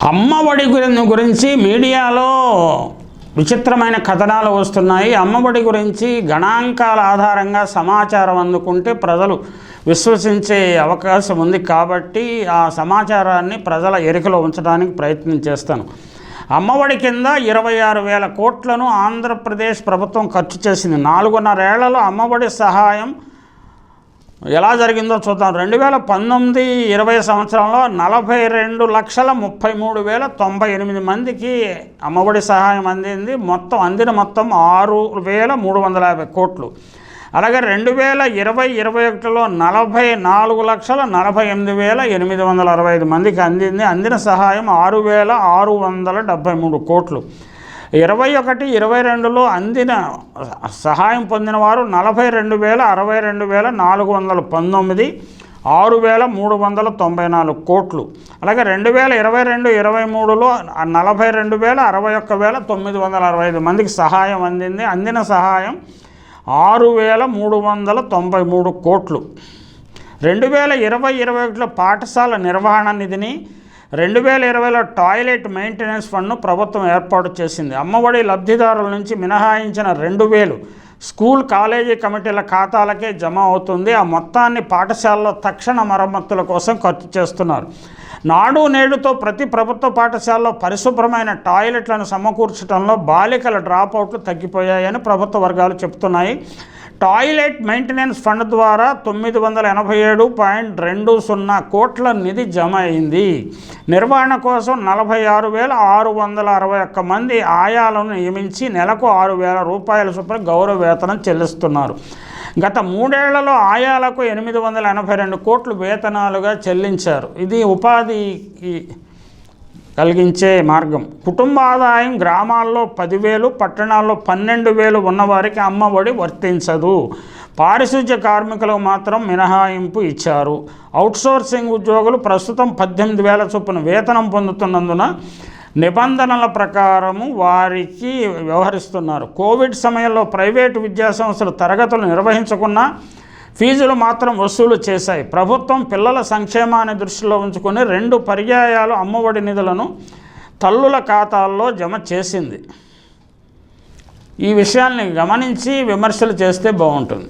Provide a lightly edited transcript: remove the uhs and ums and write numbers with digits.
అమ్మఒడి గురించి మీడియాలో విచిత్రమైన కథనాలు వస్తున్నాయి. అమ్మఒడి గురించి గణాంకాల ఆధారంగా సమాచారం అందుకుంటే ప్రజలు విశ్వసించే అవకాశం ఉంది. కాబట్టి ఆ సమాచారాన్ని ప్రజల ఎరుకలో ఉంచడానికి ప్రయత్నం చేస్తాను. అమ్మఒడి కింద 26,000 కోట్లను ఆంధ్రప్రదేశ్ ప్రభుత్వం ఖర్చు చేసింది. 4.5 ఏళ్లలో అమ్మఒడి సహాయం ఎలా జరిగిందో చూద్దాం. 2019-20 సంవత్సరంలో 42,33,098 మందికి అమ్మఒడి సహాయం అందింది. అందిన మొత్తం 6,350 కోట్లు. అలాగే 2020-21లో 44,48,865 మందికి అందింది. అందిన సహాయం 6,673 కోట్లు. 21-22లో అందిన సహాయం పొందిన వారు 42,62,419, 6,394 కోట్లు. అలాగే 2022-23లో 42,61,965 మందికి సహాయం అందింది. అందిన సహాయం 6,393 కోట్లు. 2020-21లో పాఠశాల నిర్వహణ నిధిని, 2020లో టాయిలెట్ మెయింటెనెన్స్ ఫండ్ను ప్రభుత్వం ఏర్పాటు చేసింది. అమ్మఒడి లబ్ధిదారుల నుంచి మినహాయించిన 2,000 స్కూల్ కాలేజీ కమిటీల ఖాతాలకే జమ అవుతుంది. ఆ మొత్తాన్ని పాఠశాలలో తక్షణ మరమ్మతుల కోసం ఖర్చు చేస్తున్నారు. నాడు నేడుతో ప్రతి ప్రభుత్వ పాఠశాలలో పరిశుభ్రమైన టాయిలెట్లను సమకూర్చడంలో బాలికల డ్రాపౌట్లు తగ్గిపోయాయని ప్రభుత్వ వర్గాలు చెబుతున్నాయి. టాయిలెట్ మెయింటెనెన్స్ ఫండ్ ద్వారా 987.20 కోట్ల నిధి జమ అయింది. నిర్వహణ కోసం 46,661 మంది ఆయాలను నియమించి నెలకు 6,000 రూపాయల చొప్పున గౌరవ వేతనం చెల్లిస్తున్నారు. గత 3 ఏళ్లలో ఆయాలకు 882 కోట్లు వేతనాలుగా చెల్లించారు. ఇది ఉపాధికి కలిగించే మార్గం. కుటుంబ ఆదాయం గ్రామాల్లో 10,000, పట్టణాల్లో 12,000 ఉన్నవారికి అమ్మఒడి వర్తించదు. పారిశుధ్య కార్మికులకు మాత్రం మినహాయింపు ఇచ్చారు. అవుట్సోర్సింగ్ ఉద్యోగులు ప్రస్తుతం 18,000 చొప్పున వేతనం పొందుతున్నందున నిబంధనల ప్రకారము వారికి వ్యవహరిస్తున్నారు. కోవిడ్ సమయంలో ప్రైవేటు విద్యాసంస్థలు తరగతులు నిర్వహించకున్నా ఫీజులు మాత్రం వసూలు చేశాయి. ప్రభుత్వం పిల్లల సంక్షేమాన్ని దృష్టిలో ఉంచుకొని 2 పర్యాయాలు అమ్మఒడి నిధులను తల్లుల ఖాతాల్లో జమ చేసింది. ఈ విషయాల్ని గమనించి విమర్శలు చేస్తే బాగుంటుంది.